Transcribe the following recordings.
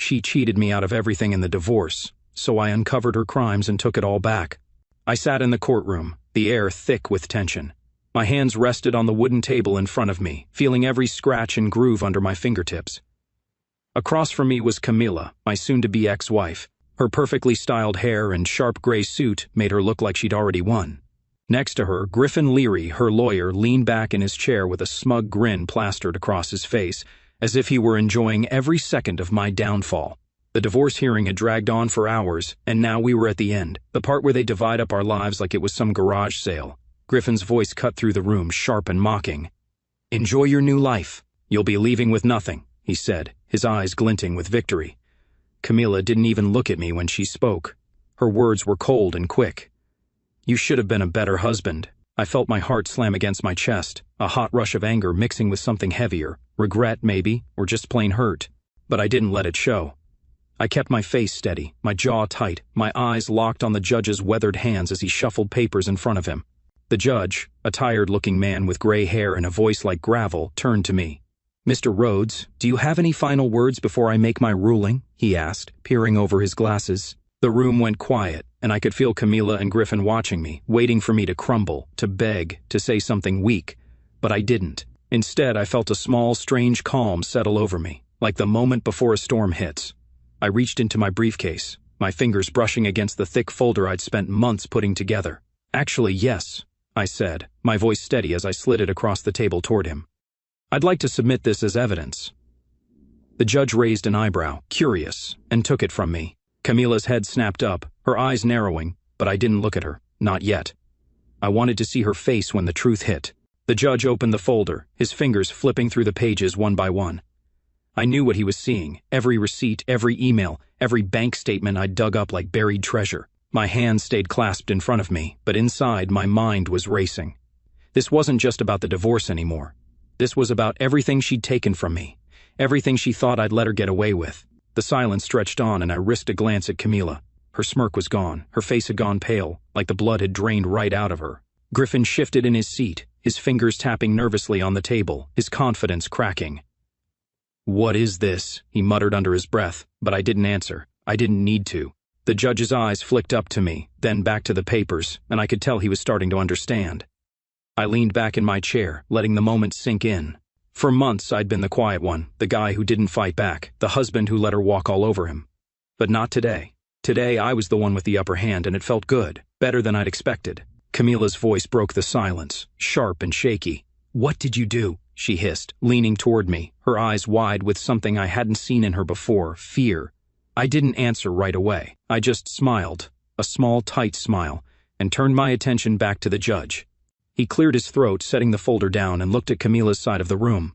She cheated me out of everything in the divorce, so I uncovered her crimes and took it all back. I sat in the courtroom, the air thick with tension. My hands rested on the wooden table in front of me, feeling every scratch and groove under my fingertips. Across from me was Camila, my soon-to-be ex-wife. Her perfectly styled hair and sharp gray suit made her look like she'd already won. Next to her, Griffin Leary, her lawyer, leaned back in his chair with a smug grin plastered across his face, as if he were enjoying every second of my downfall. The divorce hearing had dragged on for hours, and now we were at the end, the part where they divide up our lives like it was some garage sale. Griffin's voice cut through the room, sharp and mocking. "Enjoy your new life. You'll be leaving with nothing," he said, his eyes glinting with victory. Camila didn't even look at me when she spoke. Her words were cold and quick. "You should have been a better husband." I felt my heart slam against my chest, a hot rush of anger mixing with something heavier, regret maybe, or just plain hurt. But I didn't let it show. I kept my face steady, my jaw tight, my eyes locked on the judge's weathered hands as he shuffled papers in front of him. The judge, a tired-looking man with gray hair and a voice like gravel, turned to me. "Mr. Rhodes, do you have any final words before I make my ruling?" he asked, peering over his glasses. The room went quiet, and I could feel Camila and Griffin watching me, waiting for me to crumble, to beg, to say something weak. But I didn't. Instead, I felt a small, strange calm settle over me, like the moment before a storm hits. I reached into my briefcase, my fingers brushing against the thick folder I'd spent months putting together. "Actually, yes," I said, my voice steady as I slid it across the table toward him. "I'd like to submit this as evidence." The judge raised an eyebrow, curious, and took it from me. Camila's head snapped up, her eyes narrowing, but I didn't look at her, not yet. I wanted to see her face when the truth hit. The judge opened the folder, his fingers flipping through the pages one by one. I knew what he was seeing, every receipt, every email, every bank statement I'd dug up like buried treasure. My hands stayed clasped in front of me, but inside my mind was racing. This wasn't just about the divorce anymore. This was about everything she'd taken from me, everything she thought I'd let her get away with. The silence stretched on and I risked a glance at Camila. Her smirk was gone, her face had gone pale, like the blood had drained right out of her. Griffin shifted in his seat, his fingers tapping nervously on the table, his confidence cracking. "What is this?" he muttered under his breath, but I didn't answer. I didn't need to. The judge's eyes flicked up to me, then back to the papers, and I could tell he was starting to understand. I leaned back in my chair, letting the moment sink in. For months I'd been the quiet one, the guy who didn't fight back, the husband who let her walk all over him. But not today. Today I was the one with the upper hand, and it felt good, better than I'd expected. Camila's voice broke the silence, sharp and shaky. "What did you do?" she hissed, leaning toward me, her eyes wide with something I hadn't seen in her before, fear. I didn't answer right away. I just smiled, a small, tight smile, and turned my attention back to the judge. He cleared his throat, setting the folder down, and looked at Camila's side of the room.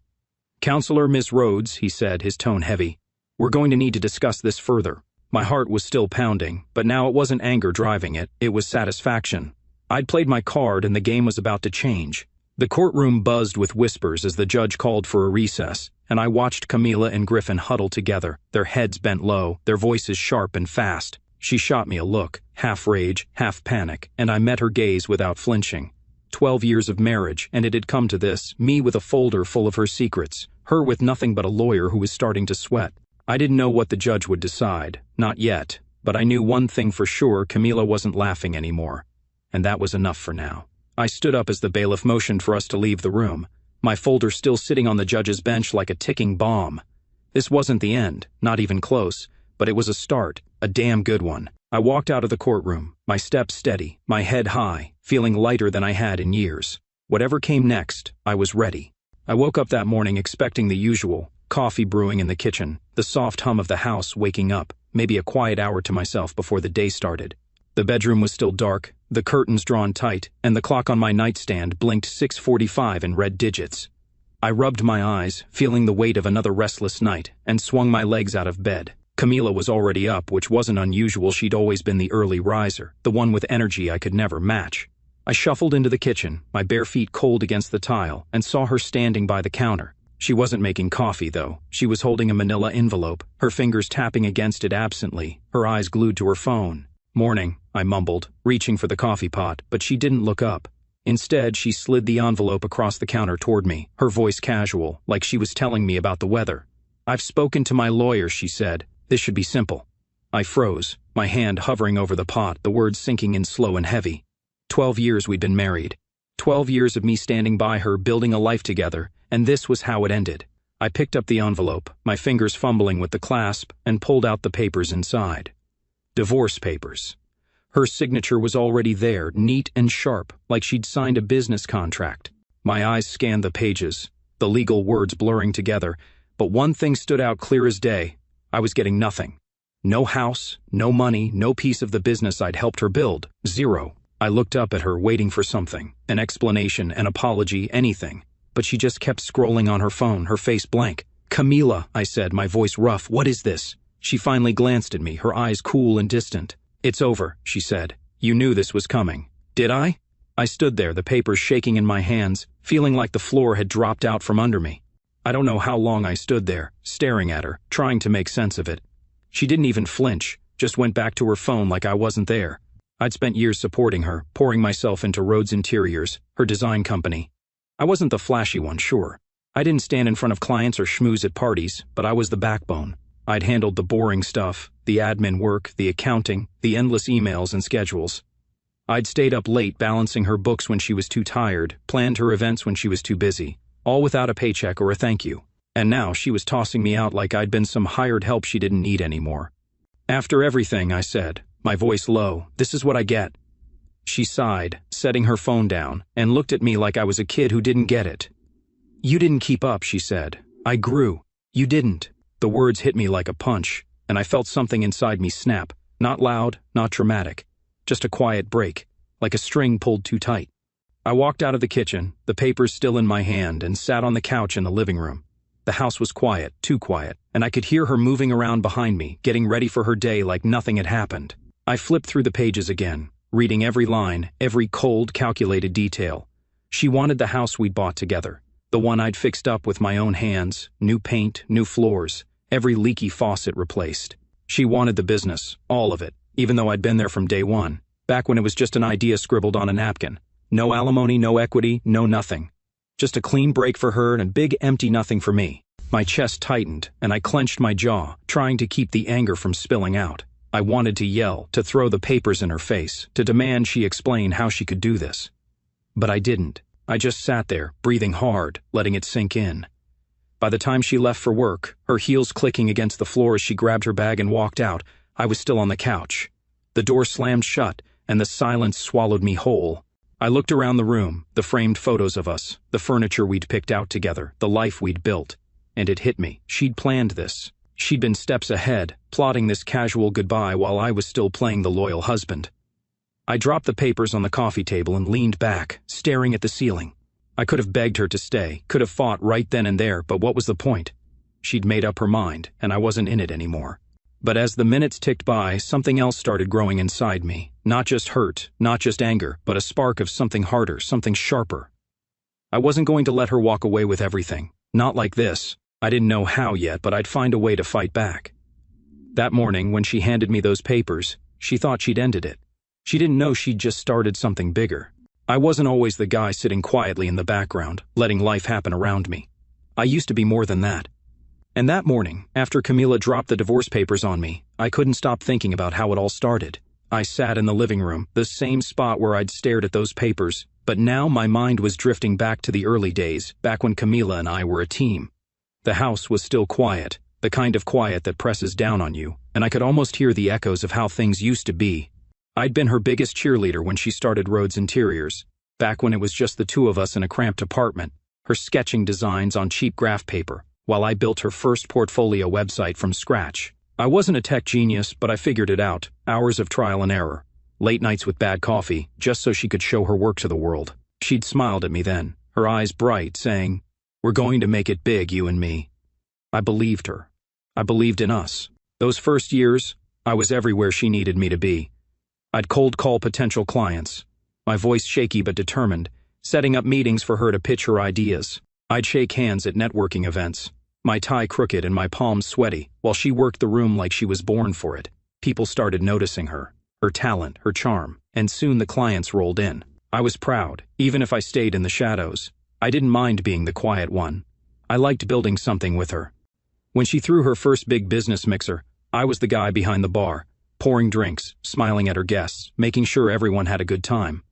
"Counselor Miss Rhodes," he said, his tone heavy, "we're going to need to discuss this further." My heart was still pounding, but now it wasn't anger driving it, it was satisfaction. I'd played my card and the game was about to change. The courtroom buzzed with whispers as the judge called for a recess, and I watched Camila and Griffin huddle together, their heads bent low, their voices sharp and fast. She shot me a look, half rage, half panic, and I met her gaze without flinching. 12 years of marriage, and it had come to this, me with a folder full of her secrets, her with nothing but a lawyer who was starting to sweat. I didn't know what the judge would decide, not yet, but I knew one thing for sure: Camila wasn't laughing anymore. And that was enough for now. I stood up as the bailiff motioned for us to leave the room, my folder still sitting on the judge's bench like a ticking bomb. This wasn't the end, not even close, but it was a start, a damn good one. I walked out of the courtroom, my steps steady, my head high, feeling lighter than I had in years. Whatever came next, I was ready. I woke up that morning expecting the usual, coffee brewing in the kitchen, the soft hum of the house waking up, maybe a quiet hour to myself before the day started. The bedroom was still dark, the curtains drawn tight, and the clock on my nightstand blinked 6:45 in red digits. I rubbed my eyes, feeling the weight of another restless night, and swung my legs out of bed. Camila was already up, which wasn't unusual. She'd always been the early riser, the one with energy I could never match. I shuffled into the kitchen, my bare feet cold against the tile, and saw her standing by the counter. She wasn't making coffee, though. She was holding a manila envelope, her fingers tapping against it absently, her eyes glued to her phone. "Morning," I mumbled, reaching for the coffee pot, but she didn't look up. Instead, she slid the envelope across the counter toward me, her voice casual, like she was telling me about the weather. "I've spoken to my lawyer," she said. This should be simple. I froze, my hand hovering over the pot, the words sinking in slow and heavy. 12 years we'd been married. 12 years of me standing by her, building a life together, and this was how it ended. I picked up the envelope, my fingers fumbling with the clasp, and pulled out the papers inside. Divorce papers. Her signature was already there, neat and sharp, like she'd signed a business contract. My eyes scanned the pages, the legal words blurring together, but one thing stood out clear as day. I was getting nothing. No house, no money, no piece of the business I'd helped her build. Zero. I looked up at her, waiting for something, an explanation, an apology, anything. But she just kept scrolling on her phone, her face blank. "Camila," I said, my voice rough, "what is this?" She finally glanced at me, her eyes cool and distant. "It's over," she said. "You knew this was coming." Did I? I stood there, the papers shaking in my hands, feeling like the floor had dropped out from under me. I don't know how long I stood there, staring at her, trying to make sense of it. She didn't even flinch, just went back to her phone like I wasn't there. I'd spent years supporting her, pouring myself into Rhodes Interiors, her design company. I wasn't the flashy one, sure. I didn't stand in front of clients or schmooze at parties, but I was the backbone. I'd handled the boring stuff, the admin work, the accounting, the endless emails and schedules. I'd stayed up late balancing her books when she was too tired, planned her events when she was too busy, all without a paycheck or a thank you. And now she was tossing me out like I'd been some hired help she didn't need anymore. "After everything," I said, my voice low, "this is what I get." She sighed, setting her phone down, and looked at me like I was a kid who didn't get it. "You didn't keep up," she said. "I grew. You didn't." The words hit me like a punch, and I felt something inside me snap, not loud, not dramatic, just a quiet break, like a string pulled too tight. I walked out of the kitchen, the papers still in my hand, and sat on the couch in the living room. The house was quiet, too quiet, and I could hear her moving around behind me, getting ready for her day like nothing had happened. I flipped through the pages again, reading every line, every cold, calculated detail. She wanted the house we'd bought together, the one I'd fixed up with my own hands, new paint, new floors, every leaky faucet replaced. She wanted the business, all of it, even though I'd been there from day one, back when it was just an idea scribbled on a napkin. No alimony, no equity, no nothing. Just a clean break for her and a big empty nothing for me. My chest tightened, and I clenched my jaw, trying to keep the anger from spilling out. I wanted to yell, to throw the papers in her face, to demand she explain how she could do this. But I didn't. I just sat there, breathing hard, letting it sink in. By the time she left for work, her heels clicking against the floor as she grabbed her bag and walked out, I was still on the couch. The door slammed shut, and the silence swallowed me whole. I looked around the room, the framed photos of us, the furniture we'd picked out together, the life we'd built. And it hit me. She'd planned this. She'd been steps ahead, plotting this casual goodbye while I was still playing the loyal husband. I dropped the papers on the coffee table and leaned back, staring at the ceiling. I could have begged her to stay, could have fought right then and there, but what was the point? She'd made up her mind, and I wasn't in it anymore. But as the minutes ticked by, something else started growing inside me. Not just hurt, not just anger, but a spark of something harder, something sharper. I wasn't going to let her walk away with everything. Not like this. I didn't know how yet, but I'd find a way to fight back. That morning, when she handed me those papers, she thought she'd ended it. She didn't know she'd just started something bigger. I wasn't always the guy sitting quietly in the background, letting life happen around me. I used to be more than that. And that morning, after Camila dropped the divorce papers on me, I couldn't stop thinking about how it all started. I sat in the living room, the same spot where I'd stared at those papers, but now my mind was drifting back to the early days, back when Camila and I were a team. The house was still quiet, the kind of quiet that presses down on you, and I could almost hear the echoes of how things used to be. I'd been her biggest cheerleader when she started Rhodes Interiors, back when it was just the two of us in a cramped apartment, her sketching designs on cheap graph paper, while I built her first portfolio website from scratch. I wasn't a tech genius, but I figured it out, hours of trial and error, late nights with bad coffee, just so she could show her work to the world. She'd smiled at me then, her eyes bright, saying, "We're going to make it big, you and me." I believed her. I believed in us. Those first years, I was everywhere she needed me to be. I'd cold call potential clients, my voice shaky but determined, setting up meetings for her to pitch her ideas. I'd shake hands at networking events, my tie crooked and my palms sweaty, while she worked the room like she was born for it. People started noticing her talent, her charm, and soon the clients rolled in. I was proud, even if I stayed in the shadows. I didn't mind being the quiet one. I liked building something with her. When she threw her first big business mixer, I was the guy behind the bar, pouring drinks, smiling at her guests, making sure everyone had a good time.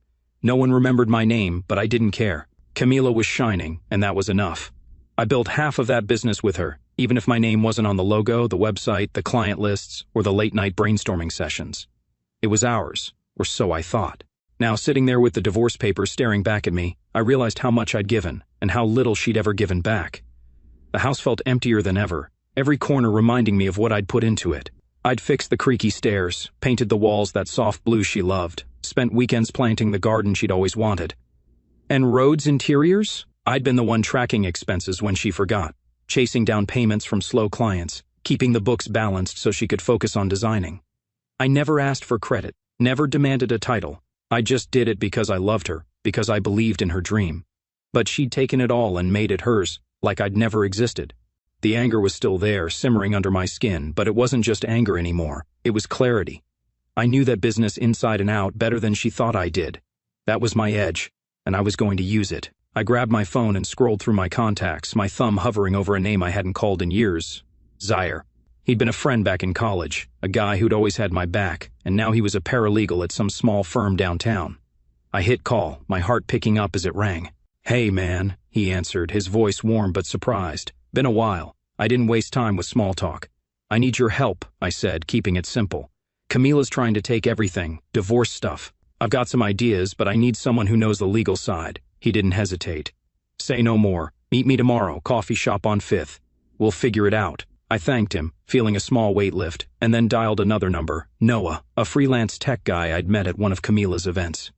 No one remembered my name, but I didn't care. Camila was shining, and that was enough. I built half of that business with her, even if my name wasn't on the logo, the website, the client lists, or the late-night brainstorming sessions. It was ours, or so I thought. Now, sitting there with the divorce papers staring back at me, I realized how much I'd given, and how little she'd ever given back. The house felt emptier than ever, every corner reminding me of what I'd put into it. I'd fixed the creaky stairs, painted the walls that soft blue she loved, spent weekends planting the garden she'd always wanted. And Rhodes Interiors? I'd been the one tracking expenses when she forgot, chasing down payments from slow clients, keeping the books balanced so she could focus on designing. I never asked for credit, never demanded a title. I just did it because I loved her, because I believed in her dream. But she'd taken it all and made it hers, like I'd never existed. The anger was still there, simmering under my skin, but it wasn't just anger anymore. It was clarity. I knew that business inside and out better than she thought I did. That was my edge, and I was going to use it. I grabbed my phone and scrolled through my contacts, my thumb hovering over a name I hadn't called in years. Zaire. He'd been a friend back in college, a guy who'd always had my back, and now he was a paralegal at some small firm downtown. I hit call, my heart picking up as it rang. "Hey, man," he answered, his voice warm but surprised. "Been a while. I didn't waste time with small talk." "I need your help," I said, keeping it simple. "Camila's trying to take everything, divorce stuff. I've got some ideas, but I need someone who knows the legal side." He didn't hesitate. "Say no more. Meet me tomorrow, coffee shop on 5th. We'll figure it out." I thanked him, feeling a small weight lift, and then dialed another number, Noah, a freelance tech guy I'd met at one of Camila's events.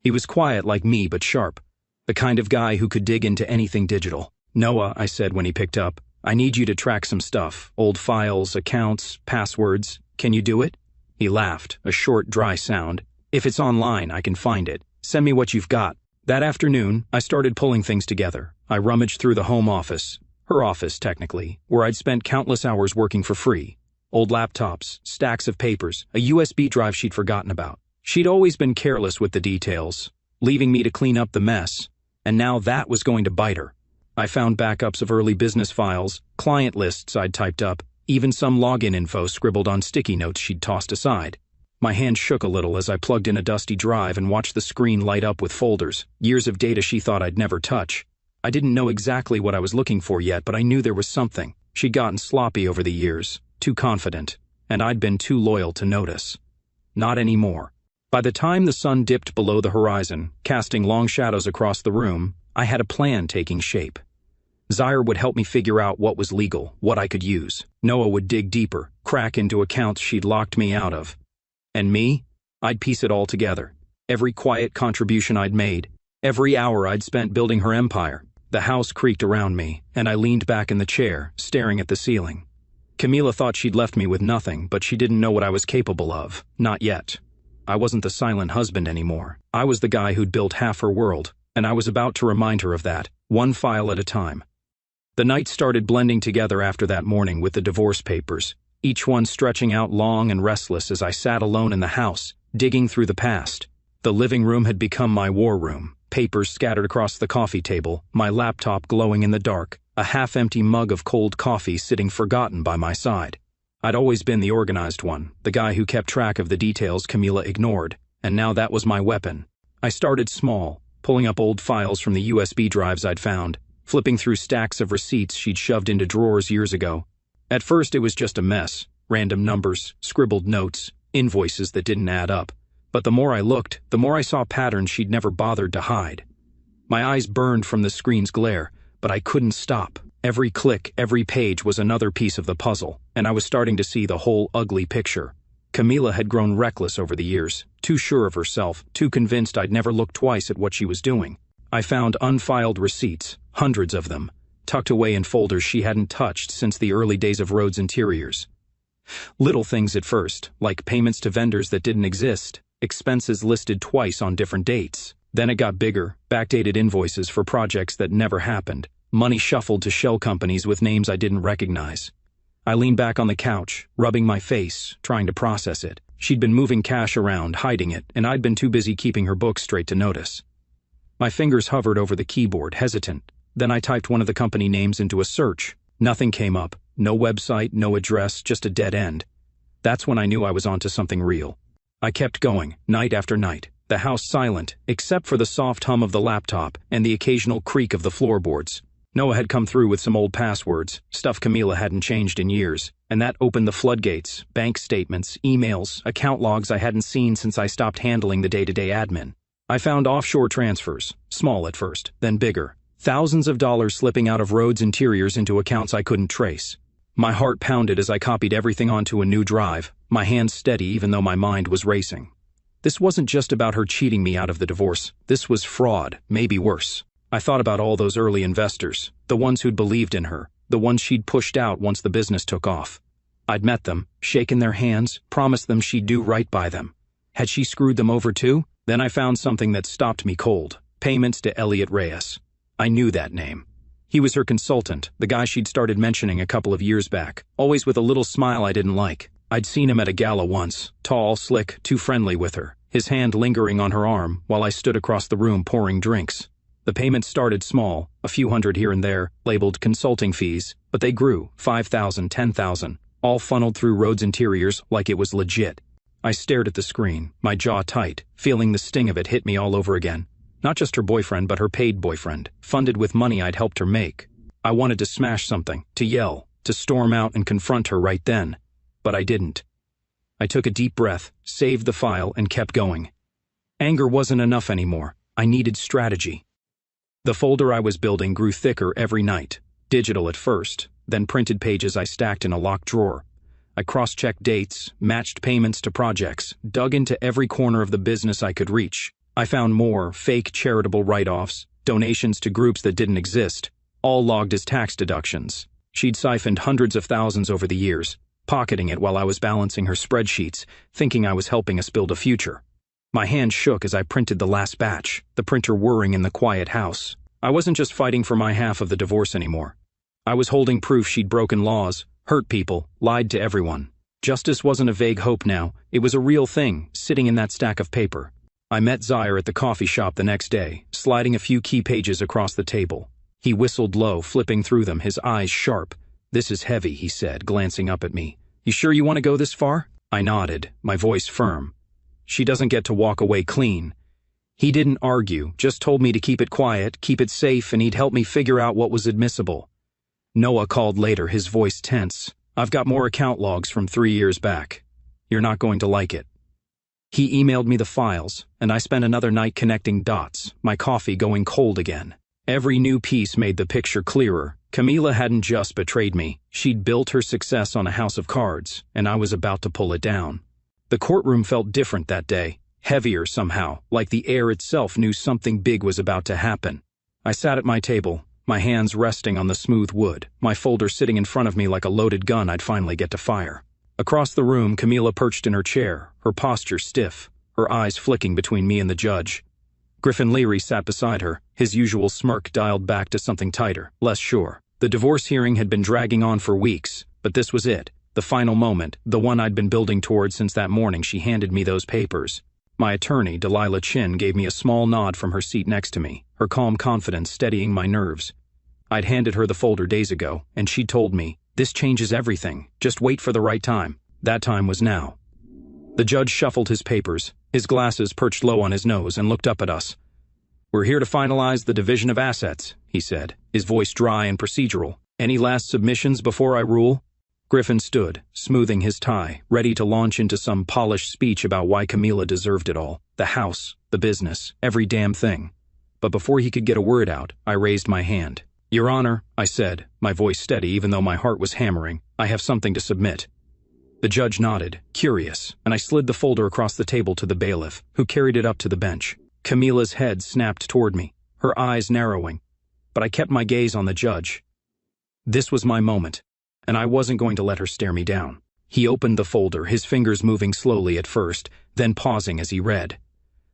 He was quiet like me but sharp, the kind of guy who could dig into anything digital. "Noah," I said when he picked up, "I need you to track some stuff, old files, accounts, passwords. Can you do it?" He laughed, a short, dry sound. "If it's online, I can find it. Send me what you've got." That afternoon, I started pulling things together. I rummaged through the home office, her office technically, where I'd spent countless hours working for free. Old laptops, stacks of papers, a USB drive she'd forgotten about. She'd always been careless with the details, leaving me to clean up the mess, and now that was going to bite her. I found backups of early business files, client lists I'd typed up, even some login info scribbled on sticky notes she'd tossed aside. My hand shook a little as I plugged in a dusty drive and watched the screen light up with folders, years of data she thought I'd never touch. I didn't know exactly what I was looking for yet, but I knew there was something. She'd gotten sloppy over the years, too confident, and I'd been too loyal to notice. Not anymore. By the time the sun dipped below the horizon, casting long shadows across the room, I had a plan taking shape. Zaire would help me figure out what was legal, what I could use. Noah would dig deeper, crack into accounts she'd locked me out of. And me? I'd piece it all together. Every quiet contribution I'd made, every hour I'd spent building her empire. The house creaked around me, and I leaned back in the chair, staring at the ceiling. Camila thought she'd left me with nothing, but she didn't know what I was capable of. Not yet. I wasn't the silent husband anymore. I was the guy who'd built half her world, and I was about to remind her of that, one file at a time. The night started blending together after that morning with the divorce papers, each one stretching out long and restless as I sat alone in the house, digging through the past. The living room had become my war room, papers scattered across the coffee table, my laptop glowing in the dark, a half-empty mug of cold coffee sitting forgotten by my side. I'd always been the organized one, the guy who kept track of the details Camila ignored, and now that was my weapon. I started small, pulling up old files from the USB drives I'd found, flipping through stacks of receipts she'd shoved into drawers years ago. At first it was just a mess, random numbers, scribbled notes, invoices that didn't add up. But the more I looked, the more I saw patterns she'd never bothered to hide. My eyes burned from the screen's glare, but I couldn't stop. Every click, every page was another piece of the puzzle, and I was starting to see the whole ugly picture. Camila had grown reckless over the years, too sure of herself, too convinced I'd never look twice at what she was doing. I found unfiled receipts, hundreds of them, tucked away in folders she hadn't touched since the early days of Rhodes Interiors. Little things at first, like payments to vendors that didn't exist, expenses listed twice on different dates. Then it got bigger, backdated invoices for projects that never happened, money shuffled to shell companies with names I didn't recognize. I leaned back on the couch, rubbing my face, trying to process it. She'd been moving cash around, hiding it, and I'd been too busy keeping her books straight to notice. My fingers hovered over the keyboard, hesitant. Then I typed one of the company names into a search. Nothing came up, No website, no address, just a dead end. That's when I knew I was onto something real. I kept going, night after night, the house silent, except for the soft hum of the laptop and the occasional creak of the floorboards. Noah had come through with some old passwords, stuff Camila hadn't changed in years, and that opened the floodgates, bank statements, emails, account logs I hadn't seen since I stopped handling the day-to-day admin. I found offshore transfers, small at first, then bigger, thousands of dollars slipping out of Rhodes Interiors into accounts I couldn't trace. My heart pounded as I copied everything onto a new drive, my hands steady even though my mind was racing. This wasn't just about her cheating me out of the divorce. This was fraud, maybe worse. I thought about all those early investors, the ones who'd believed in her, the ones she'd pushed out once the business took off. I'd met them, shaken their hands, promised them she'd do right by them. Had she screwed them over too? Then I found something that stopped me cold. Payments to Elliot Reyes. I knew that name. He was her consultant, the guy she'd started mentioning a couple of years back, always with a little smile I didn't like. I'd seen him at a gala once, tall, slick, too friendly with her, his hand lingering on her arm while I stood across the room pouring drinks. The payments started small, a few hundred here and there, labeled consulting fees, but they grew, 5,000, 10,000, all funneled through Rhodes Interiors like it was legit. I stared at the screen, my jaw tight, feeling the sting of it hit me all over again. Not just her boyfriend, but her paid boyfriend, funded with money I'd helped her make. I wanted to smash something, to yell, to storm out and confront her right then. But I didn't. I took a deep breath, saved the file, and kept going. Anger wasn't enough anymore. I needed strategy. The folder I was building grew thicker every night, digital at first, then printed pages I stacked in a locked drawer. I cross-checked dates, matched payments to projects, dug into every corner of the business I could reach. I found more fake charitable write-offs, donations to groups that didn't exist, all logged as tax deductions. She'd siphoned hundreds of thousands over the years, pocketing it while I was balancing her spreadsheets, thinking I was helping us build a future. My hand shook as I printed the last batch, the printer whirring in the quiet house. I wasn't just fighting for my half of the divorce anymore. I was holding proof she'd broken laws, hurt people, lied to everyone. Justice wasn't a vague hope now, it was a real thing, sitting in that stack of paper. I met Zaire at the coffee shop the next day, sliding a few key pages across the table. He whistled low, flipping through them, his eyes sharp. "This is heavy," he said, glancing up at me. "You sure you want to go this far?" I nodded, my voice firm. "She doesn't get to walk away clean." He didn't argue, just told me to keep it quiet, keep it safe, and he'd help me figure out what was admissible. Noah called later, his voice tense. "I've got more account logs from 3 years back. You're not going to like it." He emailed me the files, and I spent another night connecting dots, my coffee going cold again. Every new piece made the picture clearer. Camila hadn't just betrayed me. She'd built her success on a house of cards, and I was about to pull it down. The courtroom felt different that day, heavier somehow, like the air itself knew something big was about to happen. I sat at my table, my hands resting on the smooth wood, my folder sitting in front of me like a loaded gun I'd finally get to fire. Across the room, Camila perched in her chair, her posture stiff, her eyes flicking between me and the judge. Griffin Leary sat beside her, his usual smirk dialed back to something tighter, less sure. The divorce hearing had been dragging on for weeks, but this was it, the final moment, the one I'd been building toward since that morning she handed me those papers. My attorney, Delilah Chin, gave me a small nod from her seat next to me, her calm confidence steadying my nerves. I'd handed her the folder days ago, and she'd told me, "This changes everything, just wait for the right time." That time was now. The judge shuffled his papers, his glasses perched low on his nose, and looked up at us. "We're here to finalize the division of assets," he said, his voice dry and procedural. "Any last submissions before I rule?" Griffin stood, smoothing his tie, ready to launch into some polished speech about why Camila deserved it all. The house, the business, every damn thing. But before he could get a word out, I raised my hand. "Your Honor," I said, my voice steady even though my heart was hammering, "I have something to submit." The judge nodded, curious, and I slid the folder across the table to the bailiff, who carried it up to the bench. Camila's head snapped toward me, her eyes narrowing, but I kept my gaze on the judge. This was my moment, and I wasn't going to let her stare me down. He opened the folder, his fingers moving slowly at first, then pausing as he read.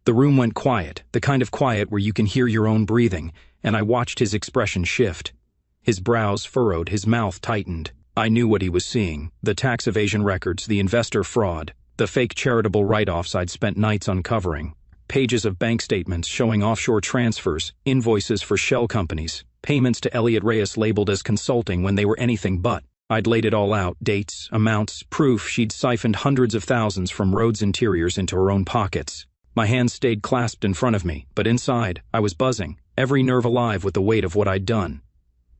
The room went quiet, the kind of quiet where you can hear your own breathing, and I watched his expression shift. His brows furrowed, his mouth tightened. I knew what he was seeing, the tax evasion records, the investor fraud, the fake charitable write-offs I'd spent nights uncovering, pages of bank statements showing offshore transfers, invoices for shell companies, payments to Elliot Reyes labeled as consulting when they were anything but. I'd laid it all out, dates, amounts, proof she'd siphoned hundreds of thousands from roads' interiors into her own pockets. My hands stayed clasped in front of me, but inside, I was buzzing, every nerve alive with the weight of what I'd done.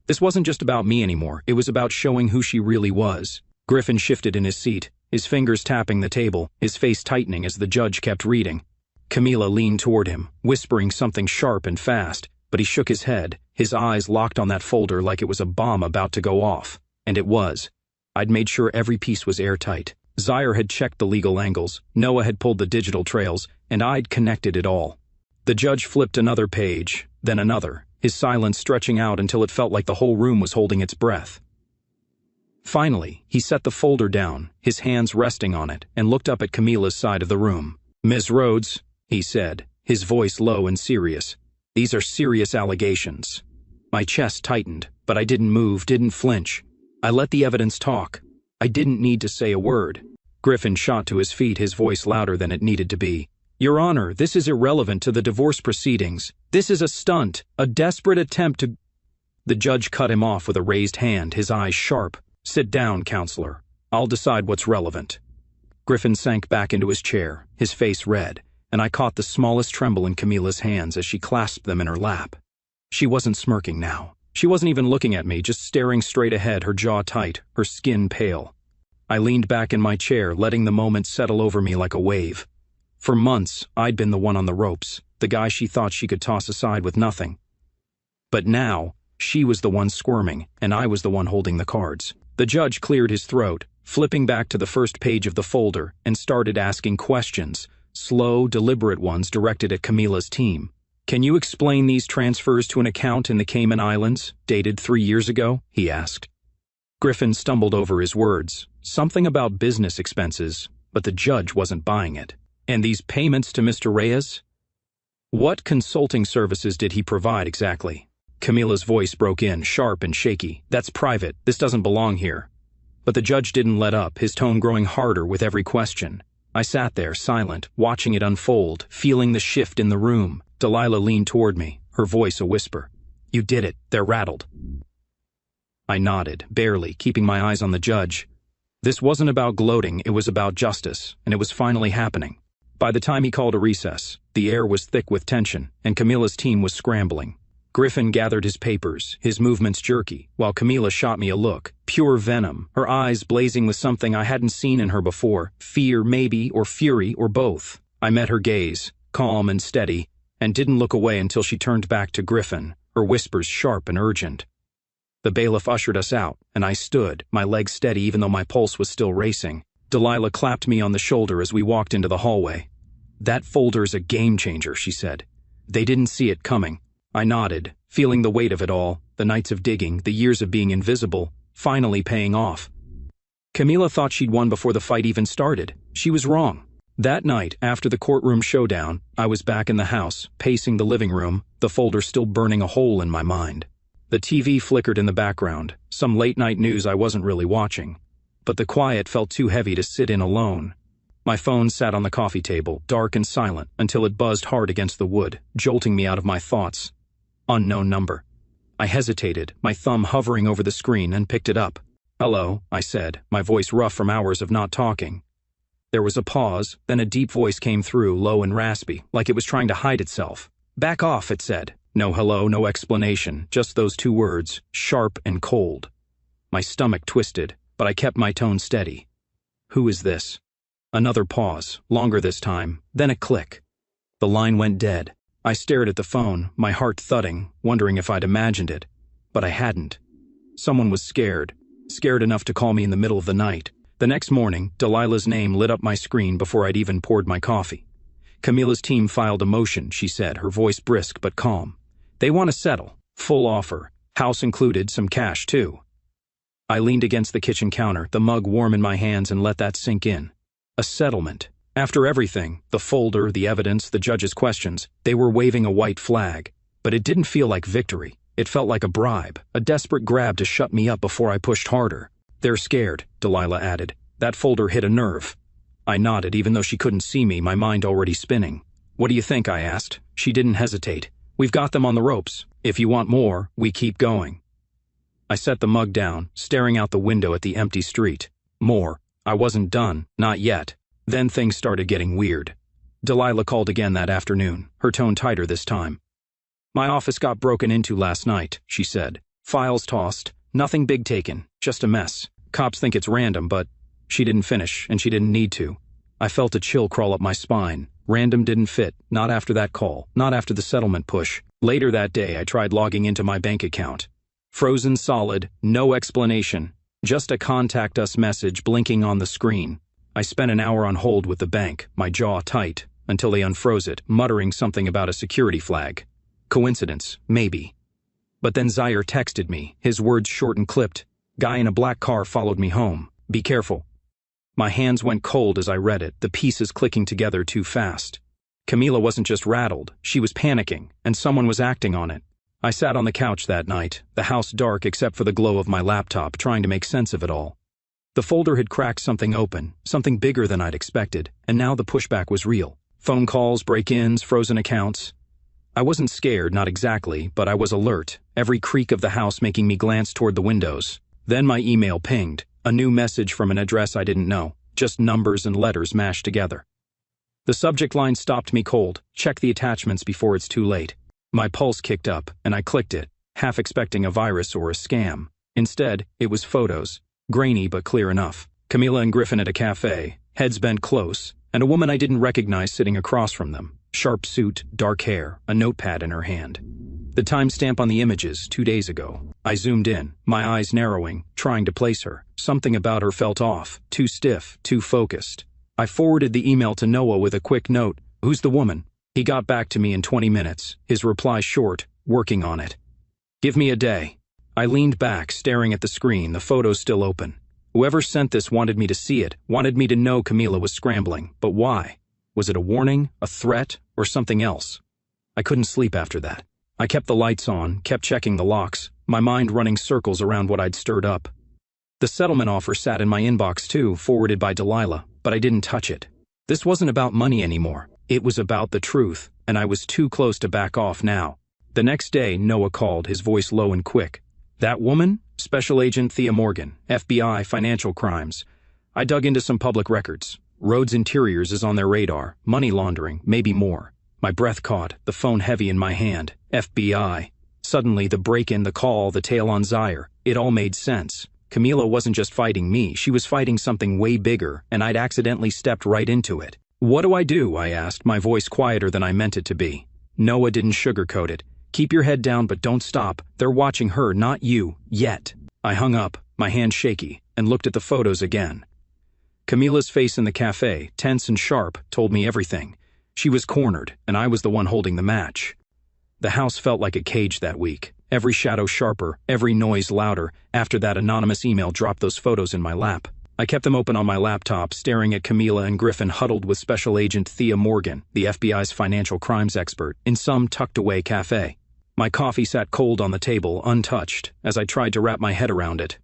This wasn't just about me anymore, it was about showing who she really was. Griffin shifted in his seat, his fingers tapping the table, his face tightening as the judge kept reading. Camila leaned toward him, whispering something sharp and fast, but he shook his head, his eyes locked on that folder like it was a bomb about to go off. And it was. I'd made sure every piece was airtight. Zaire had checked the legal angles, Noah had pulled the digital trails, and I'd connected it all. The judge flipped another page, then another, his silence stretching out until it felt like the whole room was holding its breath. Finally, he set the folder down, his hands resting on it, and looked up at Camila's side of the room. "Ms. Rhodes," he said, his voice low and serious, "these are serious allegations." My chest tightened, but I didn't move, didn't flinch. I let the evidence talk. I didn't need to say a word. Griffin shot to his feet, his voice louder than it needed to be. "Your Honor, this is irrelevant to the divorce proceedings. This is a stunt, a desperate attempt to—" The judge cut him off with a raised hand, his eyes sharp. "Sit down, counselor. I'll decide what's relevant." Griffin sank back into his chair, his face red, and I caught the smallest tremble in Camila's hands as she clasped them in her lap. She wasn't smirking now. She wasn't even looking at me, just staring straight ahead, her jaw tight, her skin pale. I leaned back in my chair, letting the moment settle over me like a wave. For months, I'd been the one on the ropes, the guy she thought she could toss aside with nothing. But now, she was the one squirming, and I was the one holding the cards. The judge cleared his throat, flipping back to the first page of the folder, and started asking questions, slow, deliberate ones directed at Camila's team. "Can you explain these transfers to an account in the Cayman Islands, dated 3 years ago?" he asked. Griffin stumbled over his words, something about business expenses, but the judge wasn't buying it. "And these payments to Mr. Reyes? What consulting services did he provide exactly?" Camila's voice broke in, sharp and shaky. "That's private. This doesn't belong here." But the judge didn't let up, his tone growing harder with every question. I sat there, silent, watching it unfold, feeling the shift in the room. Delilah leaned toward me, her voice a whisper. "You did it. They're rattled." I nodded, barely, keeping my eyes on the judge. This wasn't about gloating, it was about justice, and it was finally happening. By the time he called a recess, the air was thick with tension, and Camila's team was scrambling. Griffin gathered his papers, his movements jerky, while Camila shot me a look, pure venom, her eyes blazing with something I hadn't seen in her before, fear maybe, or fury, or both. I met her gaze, calm and steady, and didn't look away until she turned back to Griffin, her whispers sharp and urgent. The bailiff ushered us out, and I stood, my legs steady even though my pulse was still racing. Delilah clapped me on the shoulder as we walked into the hallway. "That folder's a game changer," she said. "They didn't see it coming." I nodded, feeling the weight of it all, the nights of digging, the years of being invisible, finally paying off. Camila thought she'd won before the fight even started. She was wrong. That night, after the courtroom showdown, I was back in the house, pacing the living room, the folder still burning a hole in my mind. The TV flickered in the background, some late-night news I wasn't really watching. But the quiet felt too heavy to sit in alone. My phone sat on the coffee table, dark and silent, until it buzzed hard against the wood, jolting me out of my thoughts. Unknown number. I hesitated, my thumb hovering over the screen, and picked it up. "Hello," I said, my voice rough from hours of not talking. There was a pause, then a deep voice came through, low and raspy, like it was trying to hide itself. "Back off," it said. No hello, no explanation, just those 2 words, sharp and cold. My stomach twisted, but I kept my tone steady. "Who is this?" Another pause, longer this time, then a click. The line went dead. I stared at the phone, my heart thudding, wondering if I'd imagined it. But I hadn't. Someone was scared enough to call me in the middle of the night. The next morning, Delilah's name lit up my screen before I'd even poured my coffee. "Camila's team filed a motion," she said, her voice brisk but calm. "They want to settle. Full offer. House included, some cash too." I leaned against the kitchen counter, the mug warm in my hands, and let that sink in. A settlement. After everything, the folder, the evidence, the judge's questions, they were waving a white flag. But it didn't feel like victory. It felt like a bribe, a desperate grab to shut me up before I pushed harder. "They're scared," Delilah added. "That folder hit a nerve." I nodded, even though she couldn't see me, my mind already spinning. "What do you think?" I asked. She didn't hesitate. "We've got them on the ropes. If you want more, we keep going." I set the mug down, staring out the window at the empty street. More. I wasn't done, not yet. Then things started getting weird. Delilah called again that afternoon, her tone tighter this time. "My office got broken into last night," she said. "Files tossed, nothing big taken, just a mess. Cops think it's random, but..." She didn't finish, and she didn't need to. I felt a chill crawl up my spine. Random didn't fit, not after that call, not after the settlement push. Later that day, I tried logging into my bank account. Frozen solid, no explanation. Just a contact us message blinking on the screen. I spent an hour on hold with the bank, my jaw tight, until they unfroze it, muttering something about a security flag. Coincidence, maybe. But then Zaire texted me, his words short and clipped. "Guy in a black car followed me home. Be careful." My hands went cold as I read it, the pieces clicking together too fast. Camila wasn't just rattled, she was panicking, and someone was acting on it. I sat on the couch that night, the house dark except for the glow of my laptop, trying to make sense of it all. The folder had cracked something open, something bigger than I'd expected, and now the pushback was real. Phone calls, break-ins, frozen accounts. I wasn't scared, not exactly, but I was alert, every creak of the house making me glance toward the windows. Then my email pinged, a new message from an address I didn't know, just numbers and letters mashed together. The subject line stopped me cold. "Check the attachments before it's too late." My pulse kicked up, and I clicked it, half expecting a virus or a scam. Instead, it was photos, grainy but clear enough. Camila and Griffin at a cafe, heads bent close, and a woman I didn't recognize sitting across from them. Sharp suit, dark hair, a notepad in her hand. The timestamp on the images, 2 days ago. I zoomed in, my eyes narrowing, trying to place her. Something about her felt off, too stiff, too focused. I forwarded the email to Noah with a quick note, "Who's the woman?" He got back to me in 20 minutes, his reply short, "Working on it." "Give me a day." I leaned back, staring at the screen, the photos still open. Whoever sent this wanted me to see it, wanted me to know Camila was scrambling, but why? Was it a warning, a threat, or something else? I couldn't sleep after that. I kept the lights on, kept checking the locks, my mind running circles around what I'd stirred up. The settlement offer sat in my inbox too, forwarded by Delilah, but I didn't touch it. This wasn't about money anymore. It was about the truth, and I was too close to back off now. The next day, Noah called, his voice low and quick. "That woman? Special Agent Thea Morgan, FBI, financial crimes. I dug into some public records. Rhodes Interiors is on their radar, money laundering, maybe more." My breath caught, the phone heavy in my hand. FBI. Suddenly, the break-in, the call, the tale on Zaire. It all made sense. Camila wasn't just fighting me, she was fighting something way bigger, and I'd accidentally stepped right into it. "What do I do?" I asked, my voice quieter than I meant it to be. Noah didn't sugarcoat it. "Keep your head down, but don't stop. They're watching her, not you. Yet." I hung up, my hand shaky, and looked at the photos again. Camila's face in the cafe, tense and sharp, told me everything. She was cornered, and I was the one holding the match. The house felt like a cage that week, every shadow sharper, every noise louder, after that anonymous email dropped those photos in my lap. I kept them open on my laptop, staring at Camila and Griffin huddled with Special Agent Thea Morgan, the FBI's financial crimes expert, in some tucked-away cafe. My coffee sat cold on the table, untouched, as I tried to wrap my head around it.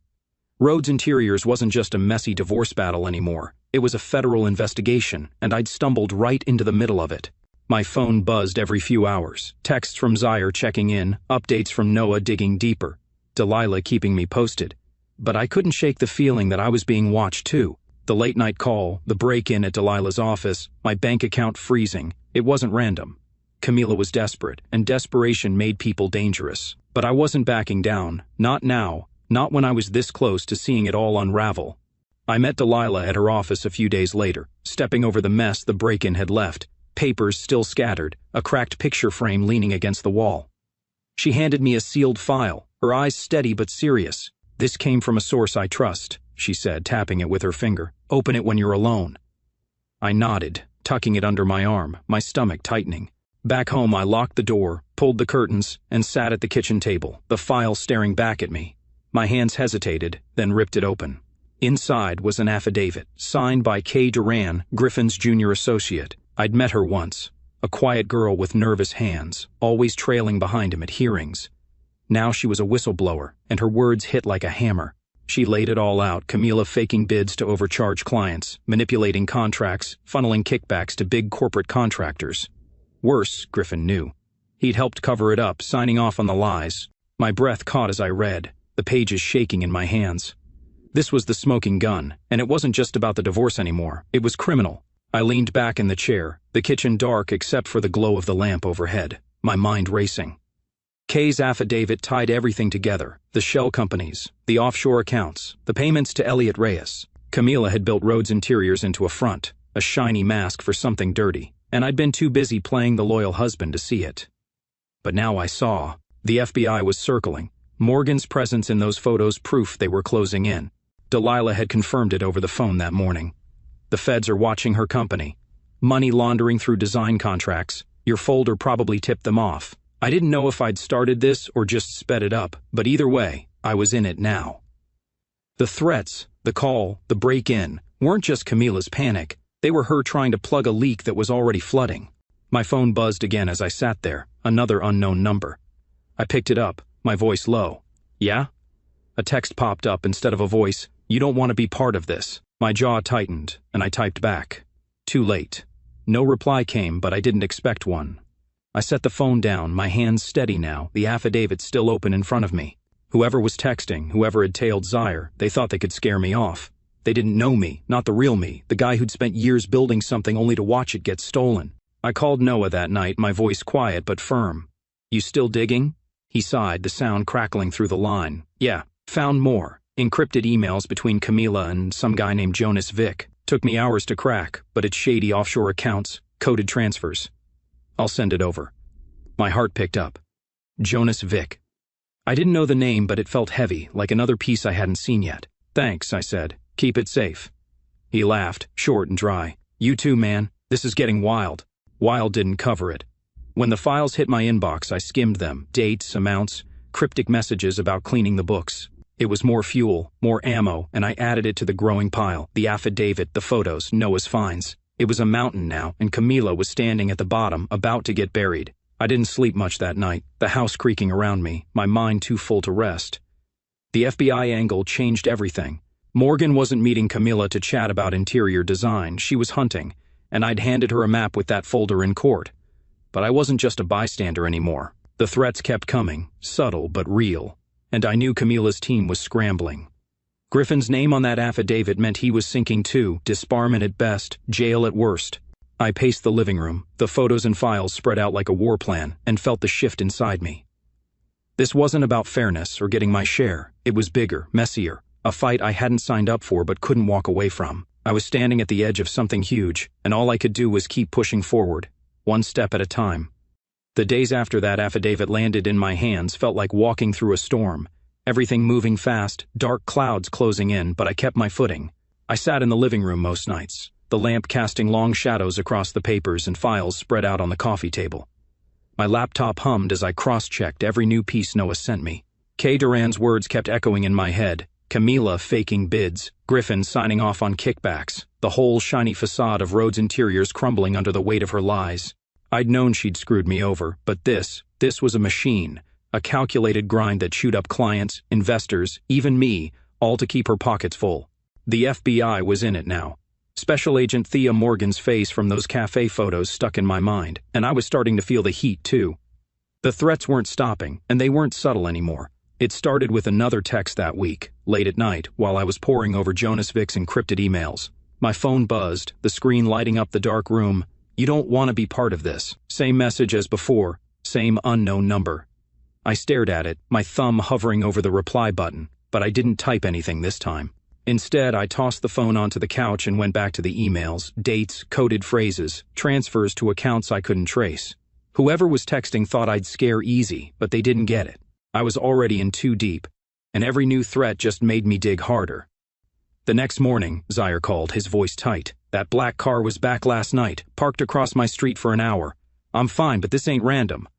Rhodes Interiors wasn't just a messy divorce battle anymore. It was a federal investigation, and I'd stumbled right into the middle of it. My phone buzzed every few hours, texts from Zaire checking in, updates from Noah digging deeper, Delilah keeping me posted. But I couldn't shake the feeling that I was being watched too. The late-night call, the break-in at Delilah's office, my bank account freezing. It wasn't random. Camila was desperate, and desperation made people dangerous. But I wasn't backing down, not now, not when I was this close to seeing it all unravel. I met Delilah at her office a few days later, stepping over the mess the break-in had left, papers still scattered, a cracked picture frame leaning against the wall. She handed me a sealed file, her eyes steady but serious. "This came from a source I trust," she said, tapping it with her finger. "Open it when you're alone." I nodded, tucking it under my arm, my stomach tightening. Back home, I locked the door, pulled the curtains, and sat at the kitchen table, the file staring back at me. My hands hesitated, then ripped it open. Inside was an affidavit, signed by Kay Duran, Griffin's junior associate. I'd met her once, a quiet girl with nervous hands, always trailing behind him at hearings. Now she was a whistleblower, and her words hit like a hammer. She laid it all out, Camila faking bids to overcharge clients, manipulating contracts, funneling kickbacks to big corporate contractors. Worse, Griffin knew. He'd helped cover it up, signing off on the lies. My breath caught as I read. the pages shaking in my hands. This was the smoking gun, and it wasn't just about the divorce anymore. It was criminal. I leaned back in the chair, the kitchen dark except for the glow of the lamp overhead, my mind racing. Kay's affidavit tied everything together: the shell companies, the offshore accounts, the payments to Elliot Reyes. Camila had built Rhodes Interiors into a front, a shiny mask for something dirty, and I'd been too busy playing the loyal husband to see it. But now I saw. The FBI was circling. Morgan's presence in those photos proof they were closing in. Delilah had confirmed it over the phone that morning. The feds are watching her company. Money laundering through design contracts. Your folder probably tipped them off. I didn't know if I'd started this or just sped it up, but either way, I was in it now. The threats, the call, the break-in, weren't just Camila's panic. They were her trying to plug a leak that was already flooding. My phone buzzed again as I sat there, another unknown number. I picked it up, my voice low. Yeah? A text popped up instead of a voice. You don't want to be part of this. My jaw tightened, and I typed back. Too late. No reply came, but I didn't expect one. I set the phone down, my hands steady now, the affidavit still open in front of me. Whoever was texting, whoever had tailed Zaire, they thought they could scare me off. They didn't know me, not the real me, the guy who'd spent years building something only to watch it get stolen. I called Noah that night, my voice quiet but firm. You still digging? He sighed, the sound crackling through the line. Yeah, found more. Encrypted emails between Camila and some guy named Jonas Vick. Took me hours to crack, but it's shady offshore accounts, coded transfers. I'll send it over. My heart picked up. Jonas Vick. I didn't know the name, but it felt heavy, like another piece I hadn't seen yet. Thanks, I said. Keep it safe. He laughed, short and dry. You too, man. This is getting wild. Wild didn't cover it. When the files hit my inbox, I skimmed them. Dates, amounts, cryptic messages about cleaning the books. It was more fuel, more ammo, and I added it to the growing pile. The affidavit, the photos, Noah's finds. It was a mountain now, and Camila was standing at the bottom, about to get buried. I didn't sleep much that night, the house creaking around me, my mind too full to rest. The FBI angle changed everything. Morgan wasn't meeting Camila to chat about interior design, she was hunting, and I'd handed her a map with that folder in court. But I wasn't just a bystander anymore. The threats kept coming, subtle but real, and I knew Camila's team was scrambling. Griffin's name on that affidavit meant he was sinking too, disbarment at best, jail at worst. I paced the living room, the photos and files spread out like a war plan, and felt the shift inside me. This wasn't about fairness or getting my share. It was bigger, messier, a fight I hadn't signed up for but couldn't walk away from. I was standing at the edge of something huge, and all I could do was keep pushing forward, one step at a time. The days after that affidavit landed in my hands felt like walking through a storm. Everything moving fast, dark clouds closing in, but I kept my footing. I sat in the living room most nights, the lamp casting long shadows across the papers and files spread out on the coffee table. My laptop hummed as I cross-checked every new piece Noah sent me. Kay Duran's words kept echoing in my head. Camila faking bids, Griffin signing off on kickbacks, the whole shiny facade of Rhodes Interiors crumbling under the weight of her lies. I'd known she'd screwed me over, but this was a machine, a calculated grind that chewed up clients, investors, even me, all to keep her pockets full. The FBI was in it now. Special Agent Thea Morgan's face from those cafe photos stuck in my mind, and I was starting to feel the heat too. The threats weren't stopping, and they weren't subtle anymore. It started with another text that week, late at night, while I was poring over Jonas Vick's encrypted emails. My phone buzzed, the screen lighting up the dark room. You don't want to be part of this. Same message as before, same unknown number. I stared at it, my thumb hovering over the reply button, but I didn't type anything this time. Instead, I tossed the phone onto the couch and went back to the emails, dates, coded phrases, transfers to accounts I couldn't trace. Whoever was texting thought I'd scare easy, but they didn't get it. I was already in too deep, and every new threat just made me dig harder. The next morning, Zaire called, his voice tight. That black car was back last night, parked across my street for an hour. I'm fine, but this ain't random.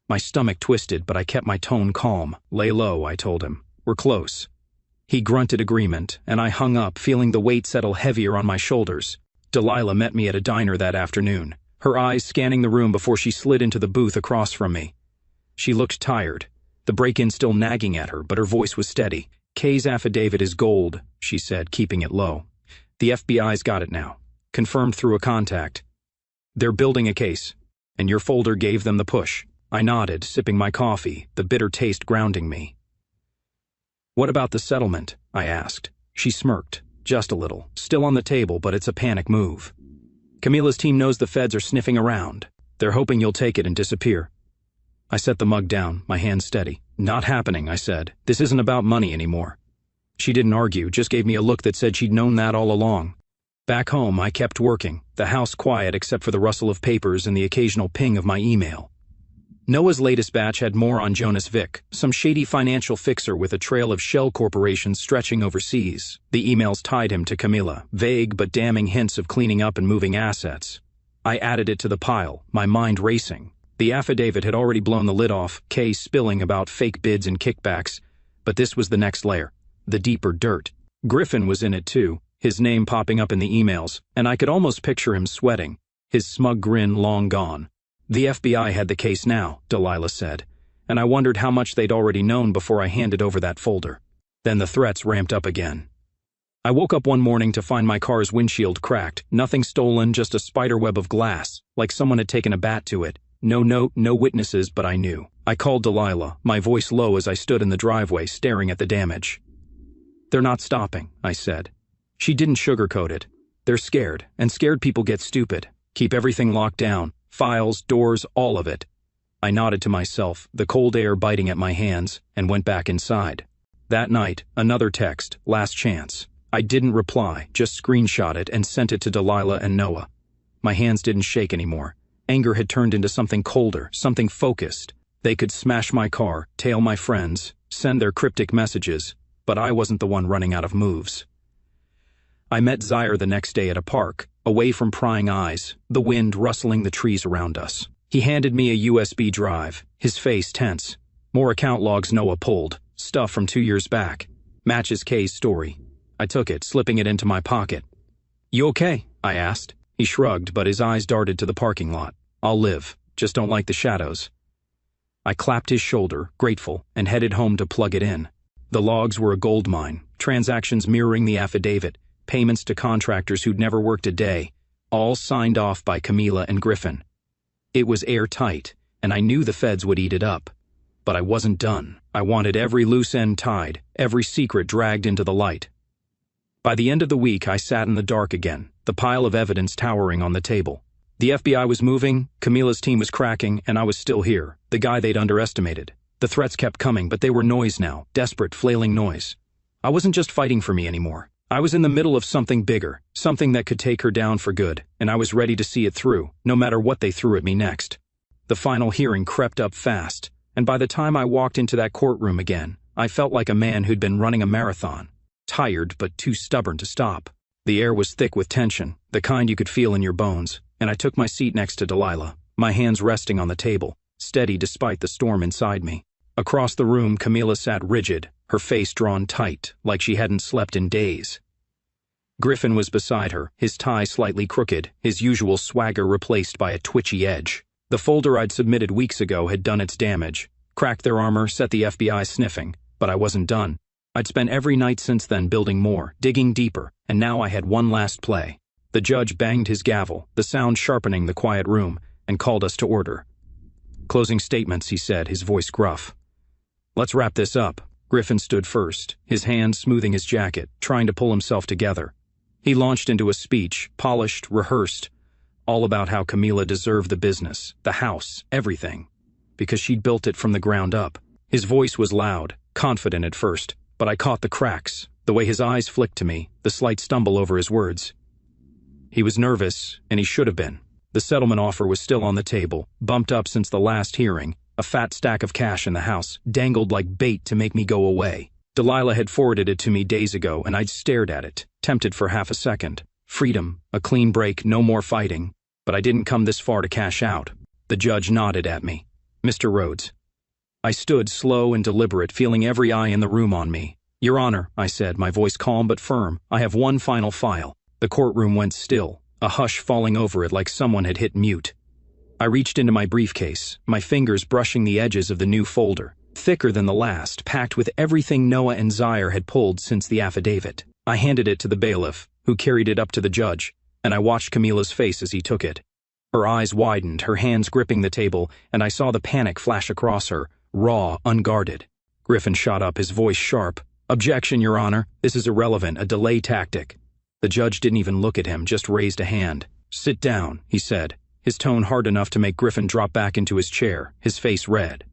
My stomach twisted, but I kept my tone calm. Lay low, I told him. We're close. He grunted agreement, and I hung up, feeling the weight settle heavier on my shoulders. Delilah met me at a diner that afternoon, her eyes scanning the room before she slid into the booth across from me. She looked tired, the break-in still nagging at her, but her voice was steady. Kay's affidavit is gold, she said, keeping it low. The FBI's got it now. Confirmed through a contact. They're building a case, and your folder gave them the push. I nodded, sipping my coffee, the bitter taste grounding me. "What about the settlement?" I asked. She smirked, just a little. "Still on the table, but it's a panic move. Camila's team knows the feds are sniffing around. They're hoping you'll take it and disappear." I set the mug down, my hand steady. "Not happening," I said. "This isn't about money anymore." She didn't argue, just gave me a look that said she'd known that all along. Back home, I kept working, the house quiet except for the rustle of papers and the occasional ping of my email. Noah's latest batch had more on Jonas Vick, some shady financial fixer with a trail of shell corporations stretching overseas. The emails tied him to Camila, vague but damning hints of cleaning up and moving assets. I added it to the pile, my mind racing. The affidavit had already blown the lid off, Kay spilling about fake bids and kickbacks, but this was the next layer, the deeper dirt. Griffin was in it too, his name popping up in the emails, and I could almost picture him sweating, his smug grin long gone. The FBI had the case now, Delilah said, and I wondered how much they'd already known before I handed over that folder. Then the threats ramped up again. I woke up one morning to find my car's windshield cracked, nothing stolen, just a spiderweb of glass, like someone had taken a bat to it. No note, no witnesses, but I knew. I called Delilah, my voice low as I stood in the driveway staring at the damage. "They're not stopping," I said. She didn't sugarcoat it. "They're scared, and scared people get stupid. Keep everything locked down. Files, doors, all of it." I nodded to myself, the cold air biting at my hands, and went back inside. That night, another text, last chance. I didn't reply, just screenshot it and sent it to Delilah and Noah. My hands didn't shake anymore. Anger had turned into something colder, something focused. They could smash my car, tail my friends, send their cryptic messages, but I wasn't the one running out of moves. I met Zaire the next day at a park, away from prying eyes, the wind rustling the trees around us. He handed me a USB drive, his face tense. More account logs Noah pulled, stuff from 2 years back. Matches Kay's story. I took it, slipping it into my pocket. "You okay?" I asked. He shrugged, but his eyes darted to the parking lot. "I'll live, just don't like the shadows." I clapped his shoulder, grateful, and headed home to plug it in. The logs were a goldmine, transactions mirroring the affidavit, payments to contractors who'd never worked a day, all signed off by Camila and Griffin. It was airtight, and I knew the feds would eat it up. But I wasn't done. I wanted every loose end tied, every secret dragged into the light. By the end of the week, I sat in the dark again, the pile of evidence towering on the table. The FBI was moving, Camila's team was cracking, and I was still here, the guy they'd underestimated. The threats kept coming, but they were noise now, desperate, flailing noise. I wasn't just fighting for me anymore. I was in the middle of something bigger, something that could take her down for good, and I was ready to see it through, no matter what they threw at me next. The final hearing crept up fast, and by the time I walked into that courtroom again, I felt like a man who'd been running a marathon, tired but too stubborn to stop. The air was thick with tension, the kind you could feel in your bones, and I took my seat next to Delilah, my hands resting on the table, steady despite the storm inside me. Across the room, Camila sat rigid, her face drawn tight, like she hadn't slept in days. Griffin was beside her, his tie slightly crooked, his usual swagger replaced by a twitchy edge. The folder I'd submitted weeks ago had done its damage, cracked their armor, set the FBI sniffing, but I wasn't done. I'd spent every night since then building more, digging deeper, and now I had one last play. The judge banged his gavel, the sound sharpening the quiet room, and called us to order. "Closing statements," he said, his voice gruff. "Let's wrap this up." Griffin stood first, his hand smoothing his jacket, trying to pull himself together. He launched into a speech, polished, rehearsed, all about how Camila deserved the business, the house, everything, because she'd built it from the ground up. His voice was loud, confident at first, but I caught the cracks, the way his eyes flicked to me, the slight stumble over his words. He was nervous, and he should have been. The settlement offer was still on the table, bumped up since the last hearing, a fat stack of cash in the house, dangled like bait to make me go away. Delilah had forwarded it to me days ago, and I'd stared at it, tempted for half a second. Freedom, a clean break, no more fighting. But I didn't come this far to cash out. The judge nodded at me. "Mr. Rhodes." I stood slow and deliberate, feeling every eye in the room on me. "Your Honor," I said, my voice calm but firm, "I have one final file." The courtroom went still, a hush falling over it like someone had hit mute. I reached into my briefcase, my fingers brushing the edges of the new folder, thicker than the last, packed with everything Noah and Zaire had pulled since the affidavit. I handed it to the bailiff, who carried it up to the judge, and I watched Camila's face as he took it. Her eyes widened, her hands gripping the table, and I saw the panic flash across her, raw, unguarded. Griffin shot up, his voice sharp. "Objection, Your Honor. This is irrelevant, a delay tactic." The judge didn't even look at him, just raised a hand. "Sit down," he said, his tone hard enough to make Griffin drop back into his chair, his face red.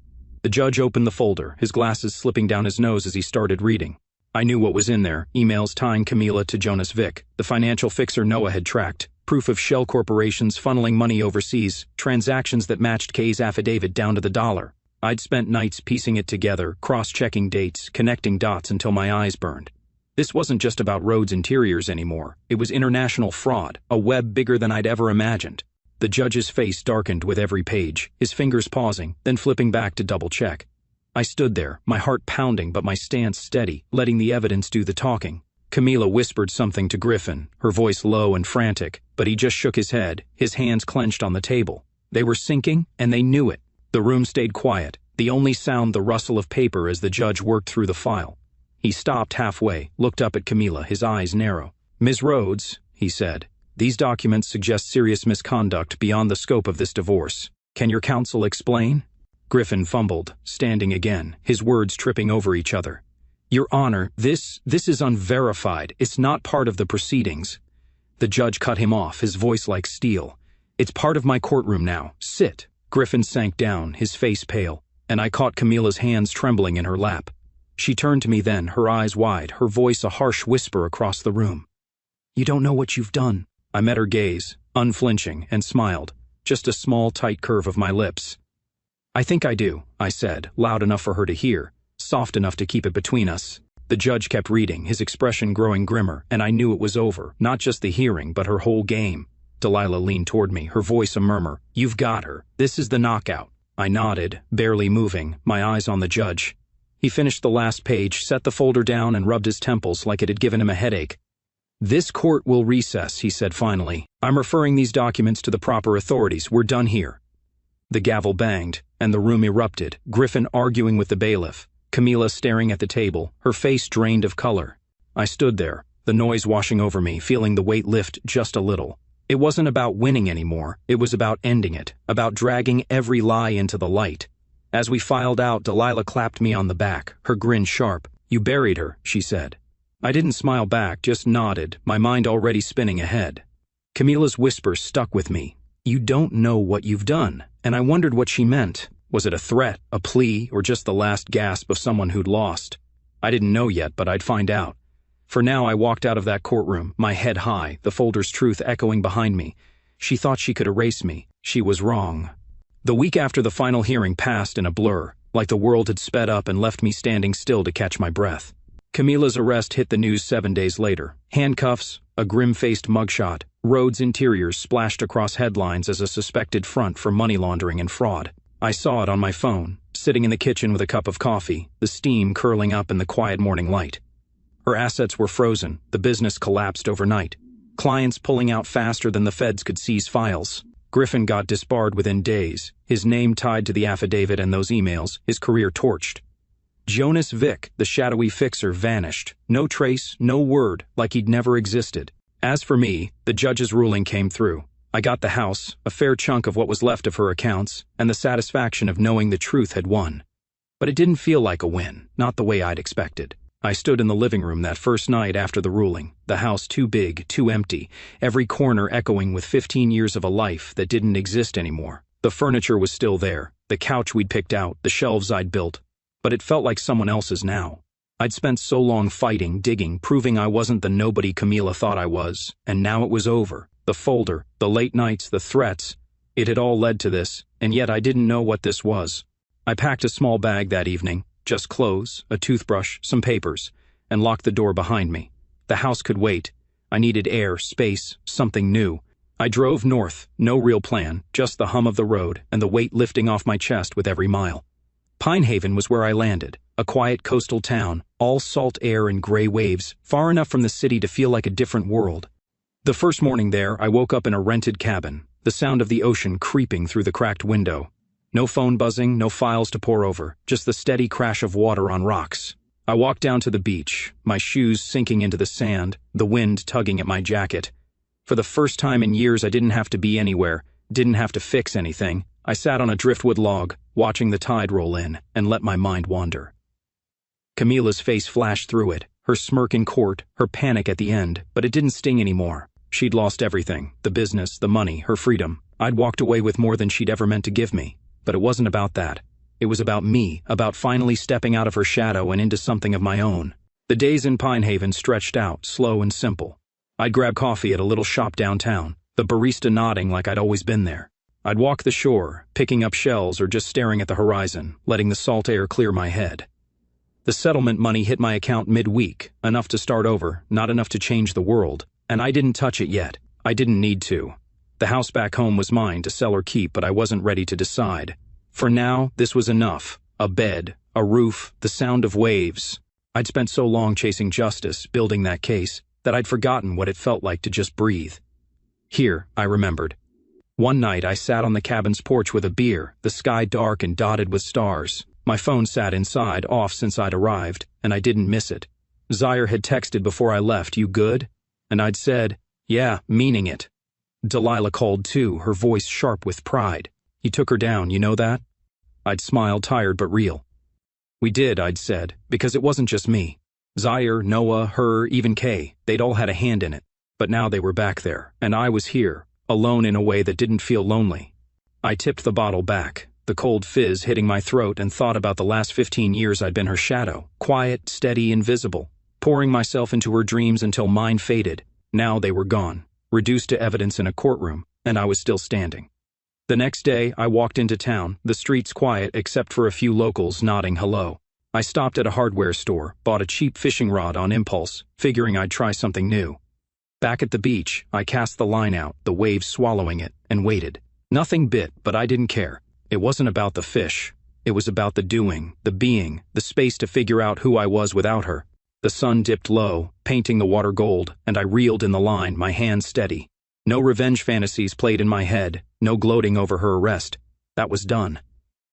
The judge opened the folder, his glasses slipping down his nose as he started reading. I knew what was in there: emails tying Camila to Jonas Vick, the financial fixer Noah had tracked, proof of shell corporations funneling money overseas, transactions that matched Kay's affidavit down to the dollar. I'd spent nights piecing it together, cross-checking dates, connecting dots until my eyes burned. This wasn't just about Rhodes Interiors anymore. It was international fraud, a web bigger than I'd ever imagined. The judge's face darkened with every page, his fingers pausing, then flipping back to double-check. I stood there, my heart pounding but my stance steady, letting the evidence do the talking. Camila whispered something to Griffin, her voice low and frantic, but he just shook his head, his hands clenched on the table. They were sinking, and they knew it. The room stayed quiet, the only sound the rustle of paper as the judge worked through the file. He stopped halfway, looked up at Camila, his eyes narrow. "Ms. Rhodes," he said, "these documents suggest serious misconduct beyond the scope of this divorce. Can your counsel explain?" Griffin fumbled, standing again, his words tripping over each other. "Your Honor, this is unverified. It's not part of the proceedings." The judge cut him off, his voice like steel. "It's part of my courtroom now. Sit." Griffin sank down, his face pale, and I caught Camila's hands trembling in her lap. She turned to me then, her eyes wide, her voice a harsh whisper across the room. "You don't know what you've done." I met her gaze, unflinching, and smiled, just a small, tight curve of my lips. "I think I do," I said, loud enough for her to hear, soft enough to keep it between us. The judge kept reading, his expression growing grimmer, and I knew it was over, not just the hearing, but her whole game. Delilah leaned toward me, her voice a murmur. "You've got her. This is the knockout." I nodded, barely moving, my eyes on the judge. He finished the last page, set the folder down, and rubbed his temples like it had given him a headache. "This court will recess," he said finally. "I'm referring these documents to the proper authorities. We're done here." The gavel banged, and the room erupted, Griffin arguing with the bailiff, Camila staring at the table, her face drained of color. I stood there, the noise washing over me, feeling the weight lift just a little. It wasn't about winning anymore, it was about ending it, about dragging every lie into the light. As we filed out, Delilah clapped me on the back, her grin sharp. "You buried her," she said. I didn't smile back, just nodded, my mind already spinning ahead. Camila's whisper stuck with me. "You don't know what you've done," and I wondered what she meant. Was it a threat, a plea, or just the last gasp of someone who'd lost? I didn't know yet, but I'd find out. For now, I walked out of that courtroom, my head high, the folder's truth echoing behind me. She thought she could erase me. She was wrong. The week after the final hearing passed in a blur, like the world had sped up and left me standing still to catch my breath. Camila's arrest hit the news 7 days later. Handcuffs, a grim-faced mugshot, Rhodes Interiors splashed across headlines as a suspected front for money laundering and fraud. I saw it on my phone, sitting in the kitchen with a cup of coffee, the steam curling up in the quiet morning light. Her assets were frozen, the business collapsed overnight. Clients pulling out faster than the feds could seize files. Griffin got disbarred within days, his name tied to the affidavit and those emails, his career torched. Jonas Vick, the shadowy fixer, vanished. No trace, no word, like he'd never existed. As for me, the judge's ruling came through. I got the house, a fair chunk of what was left of her accounts, and the satisfaction of knowing the truth had won. But it didn't feel like a win, not the way I'd expected. I stood in the living room that first night after the ruling, the house too big, too empty, every corner echoing with 15 years of a life that didn't exist anymore. The furniture was still there, the couch we'd picked out, the shelves I'd built, but it felt like someone else's now. I'd spent so long fighting, digging, proving I wasn't the nobody Camila thought I was, and now it was over. The folder, the late nights, the threats, it had all led to this, and yet I didn't know what this was. I packed a small bag that evening, just clothes, a toothbrush, some papers, and locked the door behind me. The house could wait. I needed air, space, something new. I drove north, no real plan, just the hum of the road and the weight lifting off my chest with every mile. Pine Haven was where I landed, a quiet coastal town, all salt air and gray waves, far enough from the city to feel like a different world. The first morning there, I woke up in a rented cabin, the sound of the ocean creeping through the cracked window. No phone buzzing, no files to pore over, just the steady crash of water on rocks. I walked down to the beach, my shoes sinking into the sand, the wind tugging at my jacket. For the first time in years, I didn't have to be anywhere, didn't have to fix anything. I sat on a driftwood log, watching the tide roll in, and let my mind wander. Camila's face flashed through it, her smirk in court, her panic at the end, but it didn't sting anymore. She'd lost everything, the business, the money, her freedom. I'd walked away with more than she'd ever meant to give me. But it wasn't about that. It was about me, about finally stepping out of her shadow and into something of my own. The days in Pinehaven stretched out, slow and simple. I'd grab coffee at a little shop downtown, the barista nodding like I'd always been there. I'd walk the shore, picking up shells or just staring at the horizon, letting the salt air clear my head. The settlement money hit my account midweek, enough to start over, not enough to change the world, and I didn't touch it yet. I didn't need to. The house back home was mine to sell or keep, but I wasn't ready to decide. For now, this was enough. A bed, a roof, the sound of waves. I'd spent so long chasing justice, building that case, that I'd forgotten what it felt like to just breathe. Here, I remembered. One night I sat on the cabin's porch with a beer, the sky dark and dotted with stars. My phone sat inside, off since I'd arrived, and I didn't miss it. Zaire had texted before I left, "You good?" And I'd said, "Yeah," meaning it. Delilah called too, her voice sharp with pride. "You took her down, you know that?" I'd smiled, tired but real. "We did," I'd said, because it wasn't just me. Zaire, Noah, her, even Kay, they'd all had a hand in it. But now they were back there, and I was here, alone in a way that didn't feel lonely. I tipped the bottle back, the cold fizz hitting my throat, and thought about the last 15 years I'd been her shadow, quiet, steady, invisible, pouring myself into her dreams until mine faded. Now they were gone, reduced to evidence in a courtroom, and I was still standing. The next day, I walked into town, the streets quiet except for a few locals nodding hello. I stopped at a hardware store, bought a cheap fishing rod on impulse, figuring I'd try something new. Back at the beach, I cast the line out, the waves swallowing it, and waited. Nothing bit, but I didn't care. It wasn't about the fish. It was about the doing, the being, the space to figure out who I was without her. The sun dipped low, painting the water gold, and I reeled in the line, my hands steady. No revenge fantasies played in my head, no gloating over her arrest. That was done.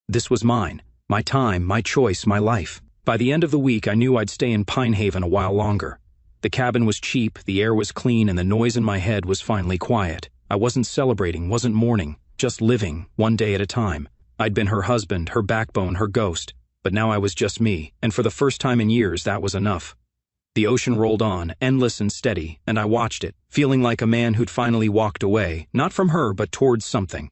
This was mine, my time, my choice, my life. By the end of the week, I knew I'd stay in Pinehaven a while longer. The cabin was cheap, the air was clean, and the noise in my head was finally quiet. I wasn't celebrating, wasn't mourning, just living, one day at a time. I'd been her husband, her backbone, her ghost. But now I was just me, and for the first time in years, that was enough. The ocean rolled on, endless and steady, and I watched it, feeling like a man who'd finally walked away, not from her but towards something.